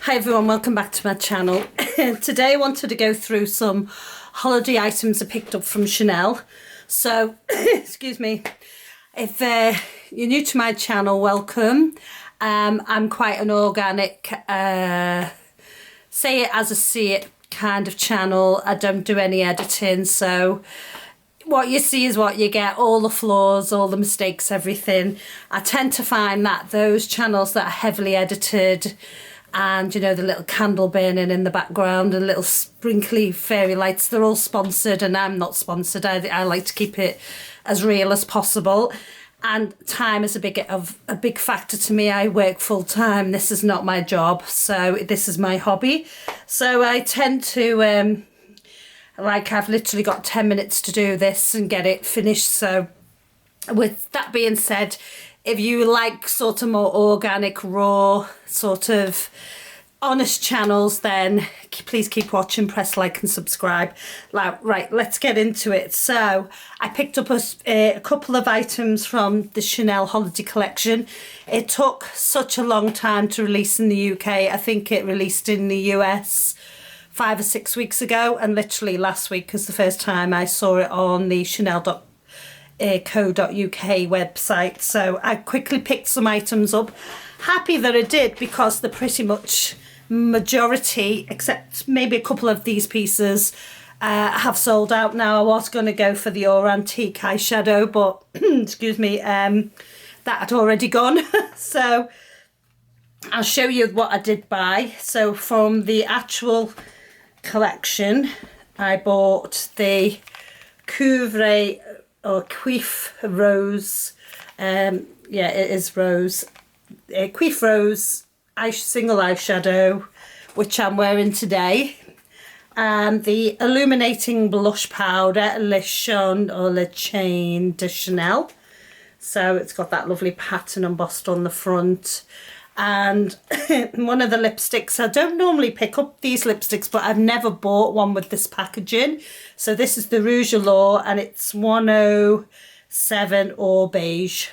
Hi everyone, welcome back to my channel. Today I wanted to go through some holiday items I picked up from Chanel. So, excuse me, if you're new to my channel, welcome. I'm quite an organic, say it as I see it kind of channel. I don't do any editing, so what you see is what you get, all the flaws, all the mistakes, everything. I tend to find that those channels that are heavily edited and, you know, the little candle burning in the background and little sprinkly fairy lights, they're all sponsored, and I'm not sponsored. I like to keep it as real as possible. And time is a big factor to me. I work full time. This is not my job, so this is my hobby. So I tend to like, I've literally got 10 minutes to do this and get it finished. So with that being said, if you like sort of more organic, raw, sort of honest channels, then please keep watching, press like and subscribe. Right, let's get into it. So I picked up a couple of items from the Chanel holiday collection. It took such a long time to release in the UK. I think it released in the US 5 or 6 weeks ago, and literally last week was the first time I saw it on the chanel.co.uk website. So I quickly picked some items up. Happy that I did, because they're pretty much majority, except maybe a couple of these pieces, have sold out now. I was going to go for the Antique eyeshadow, but excuse me, that had already gone. So I'll show you what I did buy. So from the actual collection, I bought the Cuivre or Cuivre Rose, yeah, it is Rose, Cuivre Rose single eyeshadow, which I'm wearing today, and the Illuminating blush powder, Le Chant or Le Chain de Chanel. So it's got that lovely pattern embossed on the front. And one of the lipsticks, I don't normally pick up these lipsticks, but I've never bought one with this packaging. So this is the Rouge Allure, and it's 107 or Beige.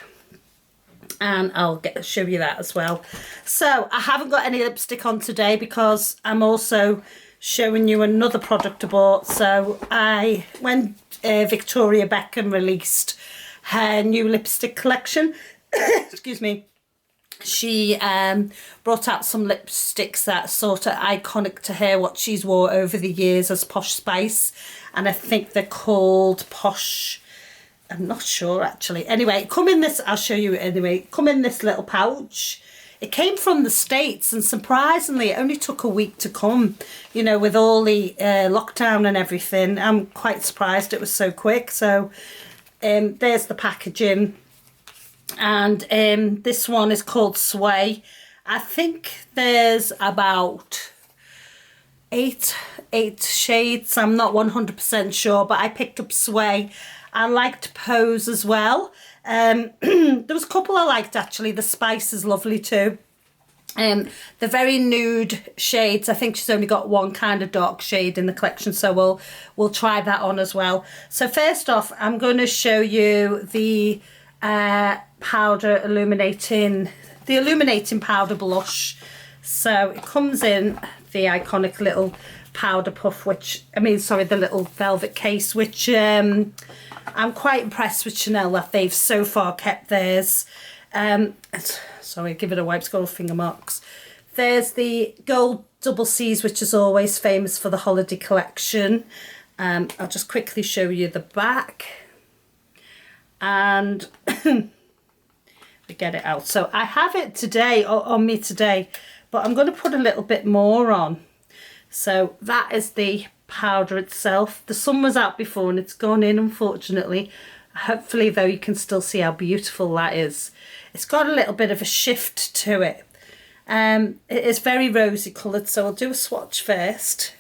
And I'll show you that as well. So I haven't got any lipstick on today because I'm also showing you another product I bought. So when Victoria Beckham released her new lipstick collection, excuse me, she brought out some lipsticks that are sort of iconic to her, what she's wore over the years as Posh Spice, and I think they're called Posh, I'm not sure actually. Anyway, come in this, I'll show you it anyway, come in this little pouch. It came from the States, and surprisingly it only took a week to come, you know, with all the lockdown and everything. I'm quite surprised it was so quick. So there's the packaging. And this one is called Sway. I think there's about eight shades. I'm not 100% sure, but I picked up Sway. I liked Pose as well. There was a couple I liked actually. The Spice is lovely too. The very nude shades. I think she's only got one kind of dark shade in the collection, so we'll try that on as well. So first off, I'm going to show you the powder illuminating powder blush. So it comes in the iconic little powder puff, the little velvet case, which I'm quite impressed with Chanel that they've so far kept theirs. Sorry, give it a wipe, it's got all finger marks. There's the gold double C's, which is always famous for the holiday collection. I'll just quickly show you the back. And we get it out. So I have it today, on me today, but I'm going to put a little bit more on. So that is the powder itself. The sun was out before and it's gone in, unfortunately. Hopefully though you can still see how beautiful that is. It's got a little bit of a shift to it. It is very rosy coloured, so I'll do a swatch first.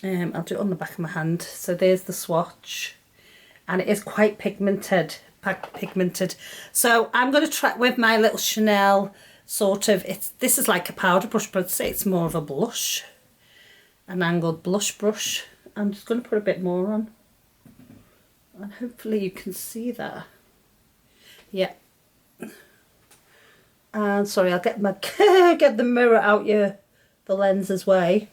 I'll do it on the back of my hand. So there's the swatch. And it is quite pigmented. So I'm going to try with my little Chanel sort of, this is like a powder brush, but I'd say it's more of a blush, an angled blush brush. I'm just going to put a bit more on, and hopefully you can see that. Yeah, And sorry, I'll get my get the mirror out the lens's way.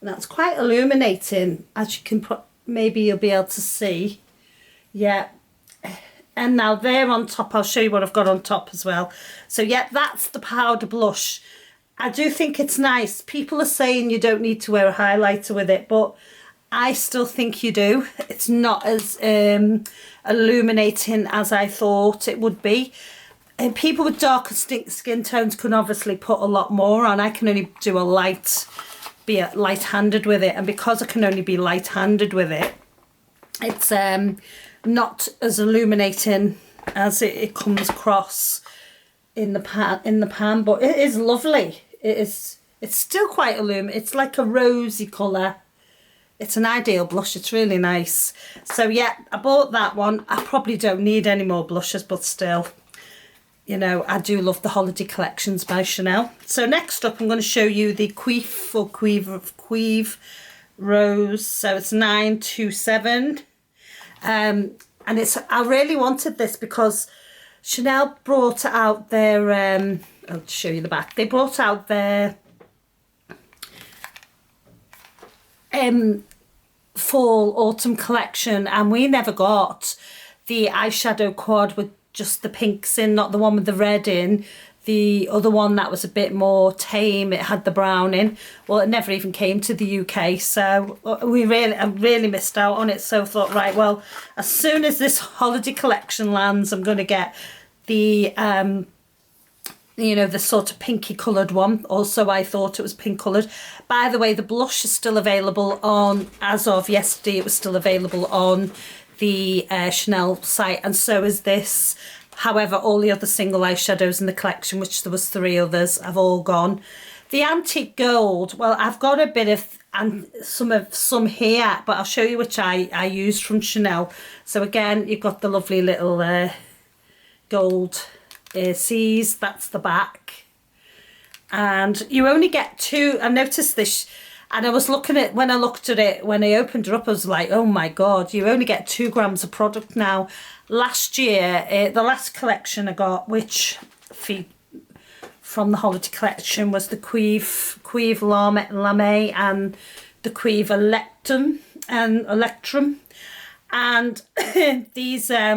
And that's quite illuminating, as you can maybe you'll be able to see. Yeah. And now there on top, I'll show you what I've got on top as well. So yeah, that's the powder blush. I do think it's nice. People are saying you don't need to wear a highlighter with it, but I still think you do. It's not as illuminating as I thought it would be. And people with darker skin tones can obviously put a lot more on. I can only do be light-handed with it, and because I can only be light-handed with it, it's not as illuminating as it comes across in the pan, but it is lovely. It's still quite illuminating. It's like a rosy colour. It's an ideal blush. It's really nice. So yeah, I bought that one. I probably don't need any more blushes, but still, you know, I do love the holiday collections by Chanel. So next up, I'm going to show you the Cuivre Rose. So it's 927. And I really wanted this because Chanel brought out their, I'll show you the back. They brought out their fall autumn collection, and we never got the eyeshadow quad with just the pinks in, not the one with the red in. The other one that was a bit more tame, it had the brown in. Well, it never even came to the UK, so I really missed out on it. So I thought, right, well, as soon as this holiday collection lands, I'm going to get the you know, the sort of pinky coloured one. Also, I thought it was pink coloured. By the way, the blush is still available on, as of yesterday, it was still available on the Chanel site, and so is this. However, all the other single eyeshadows in the collection, which there was 3 others, have all gone. The antique gold, well, I've got a bit of some here, but I'll show you which I used from Chanel. So again, you've got the lovely little gold C's. That's the back, and you only get 2. I noticed this, and I was looking at, when I looked at it, when I opened it up, I was like, oh my god, you only get 2 grams of product now. Last year, the last collection I got, which from the holiday collection, was the Cuivre Lame and the Cuivre Electrum, and these are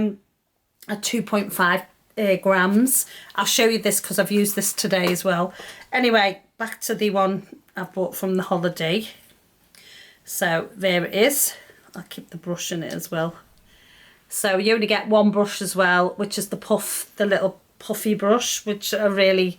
2.5 grams. I'll show you this because I've used this today as well. Anyway, back to the one I bought from the holiday. So there it is. I'll keep the brush in it as well. So you only get 1 brush as well, which is the little puffy brush, which are really,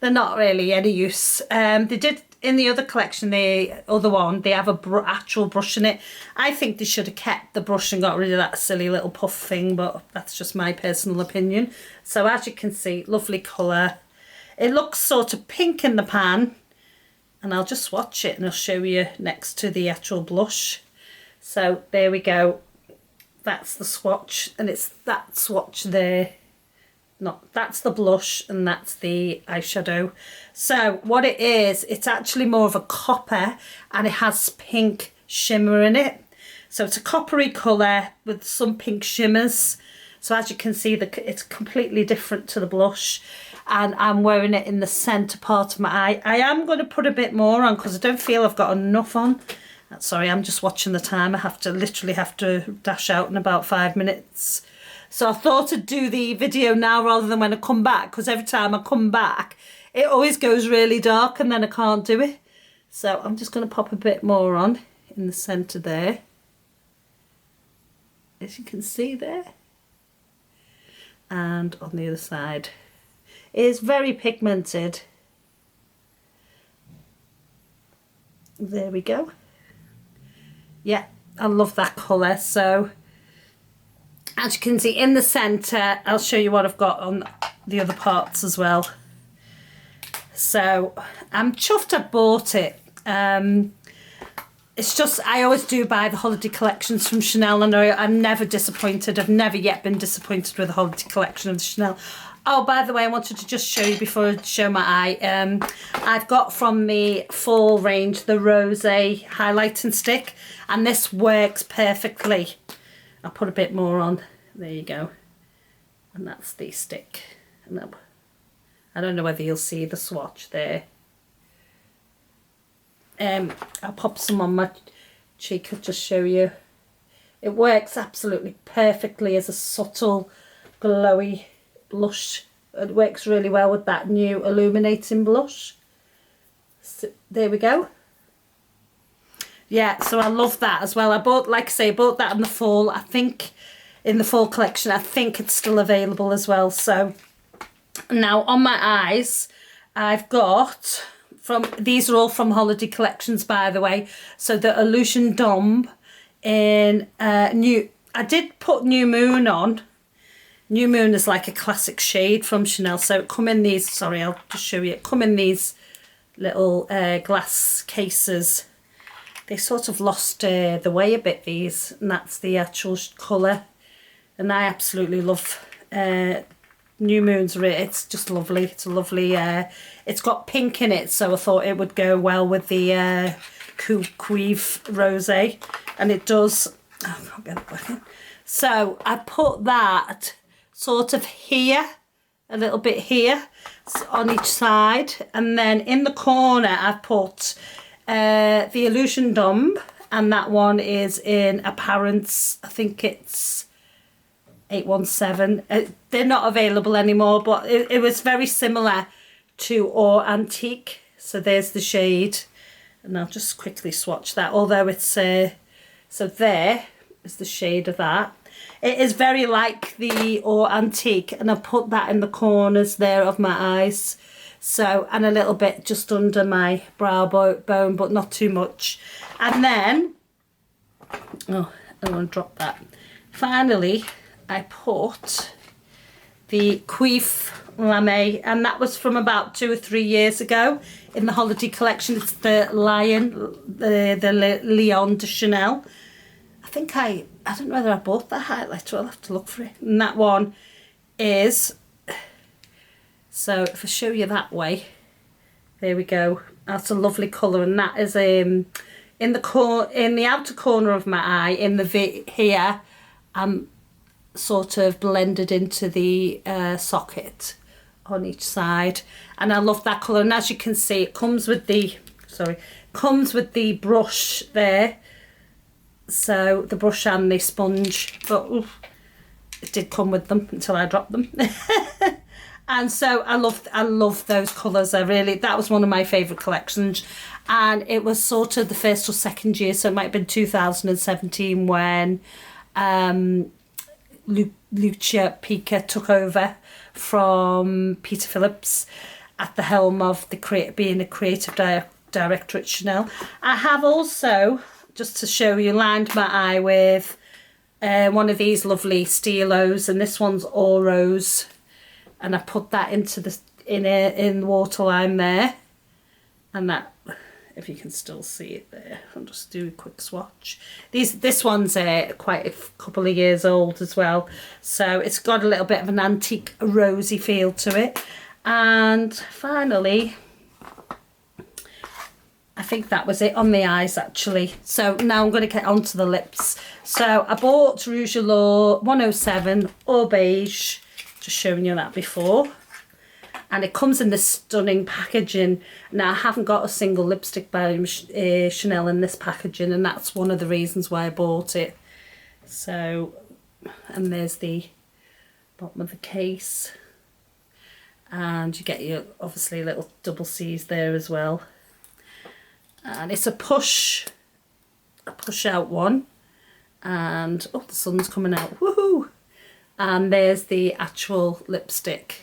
they're not really any use. They did in the other collection, the other one, they have a actual brush in it. I think they should have kept the brush and got rid of that silly little puff thing, but that's just my personal opinion. So as you can see, lovely colour. It looks sort of pink in the pan, and I'll just swatch it and I'll show you next to the actual blush. So there we go. That's the swatch, and it's that swatch there. That's the blush, and that's the eyeshadow. So what it is, it's actually more of a copper, and it has pink shimmer in it. So it's a coppery colour with some pink shimmers. So as you can see, it's completely different to the blush, and I'm wearing it in the centre part of my eye. I am going to put a bit more on because I don't feel I've got enough on. Sorry, I'm just watching the time. I literally have to dash out in about 5 minutes. So I thought I'd do the video now rather than when I come back, because every time I come back, it always goes really dark and then I can't do it. So I'm just going to pop a bit more on in the centre there, as you can see there. And on the other side. It is very pigmented. There we go. Yeah, I love that colour. So as you can see in the centre, I'll show you what I've got on the other parts as well. So I'm chuffed I bought it. It's just, I always do buy the holiday collections from Chanel, and I'm never disappointed. I've never yet been disappointed with the holiday collection of the Chanel. Oh, by the way, I wanted to just show you before I show my eye. I've got from the fall range the Rosee highlighting stick, and this works perfectly. I'll put a bit more on. There you go. And that's the stick. And I don't know whether you'll see the swatch there. I'll pop some on my cheek to just show you. It works absolutely perfectly as a subtle, glowy blush. It works really well with that new Illuminating blush. So, there we go. Yeah, so I love that as well. I bought, like I say, I bought that in the fall. I think in the fall collection, I think it's still available as well. So now on my eyes, I've got these are all from holiday collections, by the way. So the Illusion Dome in I did put New Moon on. New Moon is like a classic shade from Chanel. So it come in these, sorry, I'll just show you. It come in these little glass cases. They sort of lost the way a bit, these, and that's the actual colour. And I absolutely love New Moon's. It's just lovely. It's a lovely, it's got pink in it, so I thought it would go well with the Cuivre Rosee, and it does. Oh, I can't get it back in. So I put that sort of here, a little bit here on each side, and then in the corner I've put the Illusion Dome, and that one is in Apparence. I think it's 817. They're not available anymore, but it was very similar to Or Antique. So there's the shade, and I'll just quickly swatch that, although it's so there is the shade of that. It is very like the Or Antique, and I've put that in the corners there of my eyes. So, and a little bit just under my brow bone, but not too much. And then, oh, I don't want to drop that. Finally, I put the Cuivre Lame, and that was from about 2 or 3 years ago in the holiday collection. It's the Lion, the Lion de Chanel. I think I don't know whether I bought that highlighter. I'll have to look for it. And that one is, so if I show you that way, there we go. That's a lovely colour, and that is in the outer corner of my eye, in the V here. I'm sort of blended into the socket on each side, and I love that colour. And as you can see, it comes with the brush there. So the brush and the sponge, but it did come with them until I dropped them. And so I love those colours. That was one of my favourite collections, and it was sort of the first or second year, so it might have been 2017 when Lucia Pica took over from Peter Phillips at the helm of being a creative director at Chanel. I have also, just to show you, lined my eye with one of these lovely Stilos, and this one's All Rose, and I put that into the in the waterline there, and that, if you can still see it there, I'll just do a quick swatch. This one's quite a couple of years old as well, so it's got a little bit of an antique rosy feel to it. And finally, I think that was it on the eyes actually. So now I'm going to get onto the lips. So I bought Rouge Allure 107 or Beige, just showing you that before. And it comes in this stunning packaging. Now, I haven't got a single lipstick by Chanel in this packaging, and that's one of the reasons why I bought it. So, and there's the bottom of the case. And you get your, obviously, little double C's there as well. And it's a push out one. And, oh, the sun's coming out. Woohoo! And there's the actual lipstick.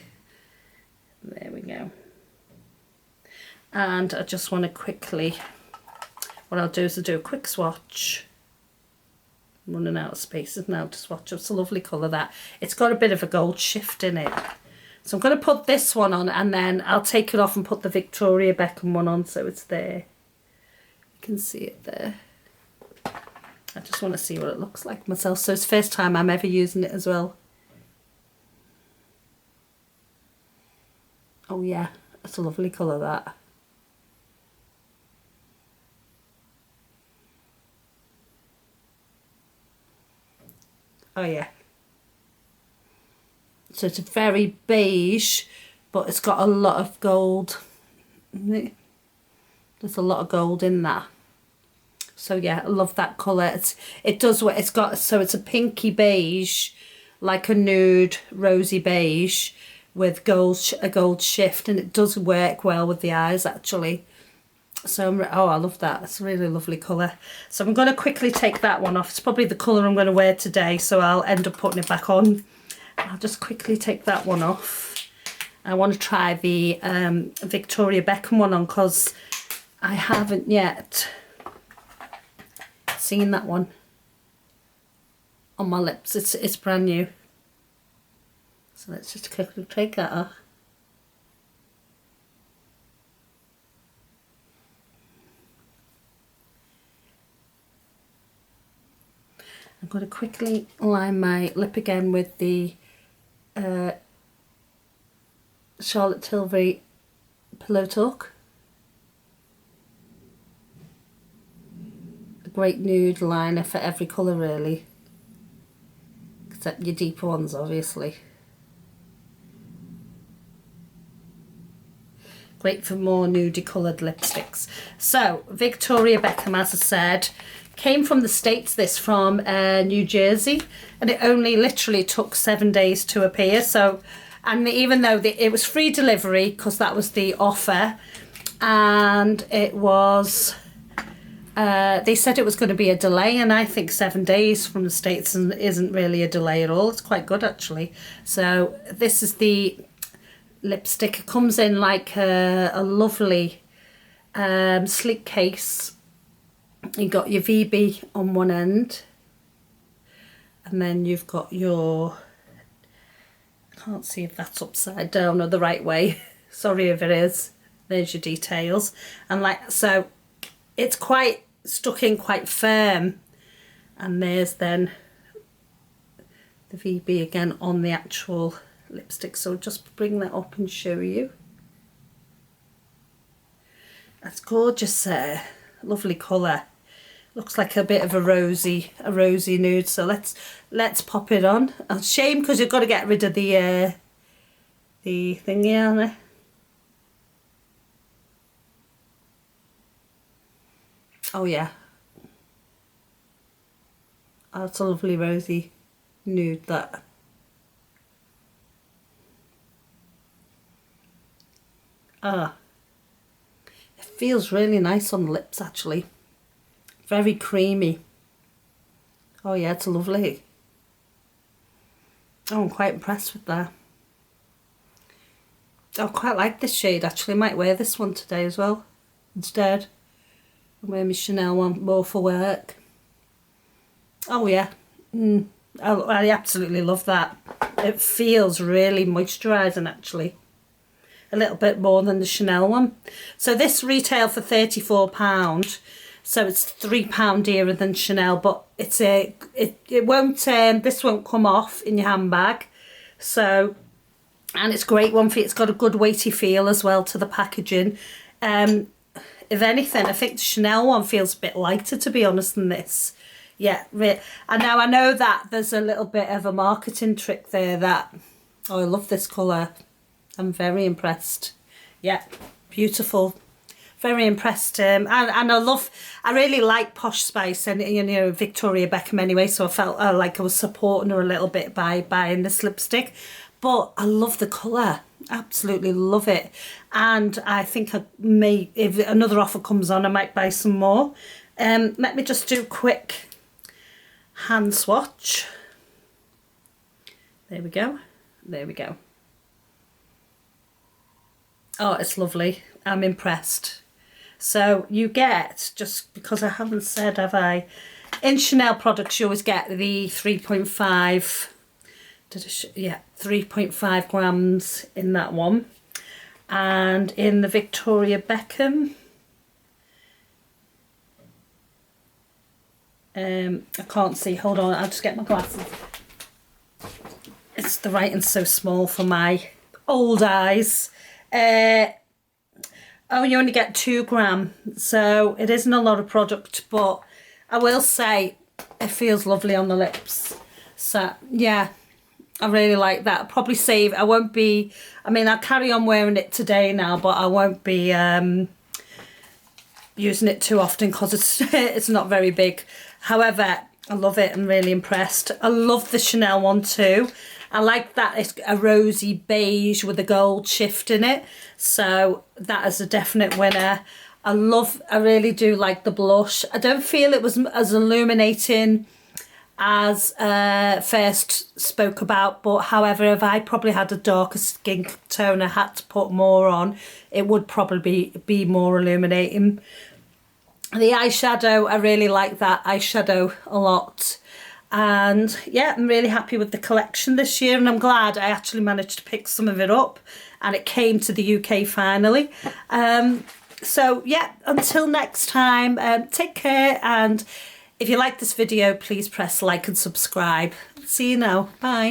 There we go. And I just want to quickly, what I'll do is I'll do a quick swatch. I'm running out of spaces now to swatch. It's a lovely colour, that. It's got a bit of a gold shift in it. So I'm going to put this one on, and then I'll take it off and put the Victoria Beckham one on, so it's there. You can see it there. I just want to see what it looks like myself. So it's the first time I'm ever using it as well. Oh yeah, it's a lovely colour, that. Oh yeah. So it's very beige, but it's got a lot of gold. There's a lot of gold in that. So yeah, I love that colour. It does what it's got. So it's a pinky beige, like a nude rosy beige with a gold shift, and it does work well with the eyes actually. So oh, I love that. It's a really lovely colour. So I'm going to quickly take that one off. It's probably the colour I'm going to wear today, so I'll end up putting it back on. I'll just quickly take that one off. I want to try the Victoria Beckham one on because I haven't yet seen that one on my lips. It's brand new. So let's just quickly take that off. I'm going to quickly line my lip again with the Charlotte Tilbury Pillow Talk. A great nude liner for every colour really, except your deeper ones obviously. Great for more nudie coloured lipsticks. So Victoria Beckham, as I said, came from the States, this from New Jersey, and it only literally took 7 days to appear. So, and even though it was free delivery because that was the offer, and it was they said it was going to be a delay, and I think 7 days from the States isn't really a delay at all. It's quite good actually. So this is the lipstick. It comes in like a lovely sleek case. You've got your VB on one end, and then you've got your, I can't see if that's upside down or the right way, sorry if it is, there's your details, and like so it's quite stuck in quite firm, and there's then the VB again on the actual lipstick. So just bring that up and show you. That's gorgeous there. Lovely colour. Looks like a bit of a rosy nude. So let's pop it on. A shame because you've got to get rid of the thingy on it. Oh yeah. Oh, it's a lovely rosy nude that. Ah. It feels really nice on the lips actually. Very creamy. Oh yeah, it's lovely. Oh, I'm quite impressed with that. I quite like this shade actually. I might wear this one today as well instead. I'll wear my Chanel one more for work. Oh yeah. I absolutely love that. It feels really moisturising actually. A little bit more than the Chanel one. So this retailed for £34, so it's £3 dearer than Chanel, but it's it won't this won't come off in your handbag. So, and it's a great one for you. It's got a good weighty feel as well to the packaging. If anything, I think the Chanel one feels a bit lighter, to be honest, than this. Yeah, and now I know that there's a little bit of a marketing trick there that, oh, I love this colour. I'm very impressed. Yeah, beautiful. Very impressed. And I really like Posh Spice and, you know, Victoria Beckham anyway, so I felt like I was supporting her a little bit by buying this lipstick. But I love the colour. Absolutely love it. And I think I may, if another offer comes on, I might buy some more. Let me just do a quick hand swatch. There we go. There we go. Oh, it's lovely. I'm impressed. So you get, just because I haven't said, have I? In Chanel products, you always get the 3.5, yeah, 3.5 grams in that one. And in the Victoria Beckham, I can't see, hold on, I'll just get my glasses. It's the writing's so small for my old eyes. Oh, you only get 2 grams, so it isn't a lot of product, but I will say it feels lovely on the lips. So yeah, I really like that. I'll probably save, I won't be, I mean, I'll carry on wearing it today now, but I won't be using it too often because it's not very big. However, I love it. I'm really impressed. I love the Chanel one too. I like that it's a rosy beige with a gold shift in it. So that is a definite winner. I really do like the blush. I don't feel it was as illuminating as first spoke about, but however, if I probably had a darker skin tone, I had to put more on, it would probably be more illuminating. The eyeshadow, I really like that eyeshadow a lot. And yeah, I'm really happy with the collection this year, and I'm glad I actually managed to pick some of it up and it came to the UK finally. So yeah, until next time, take care, and if you like this video, please press like and subscribe. See you now. Bye.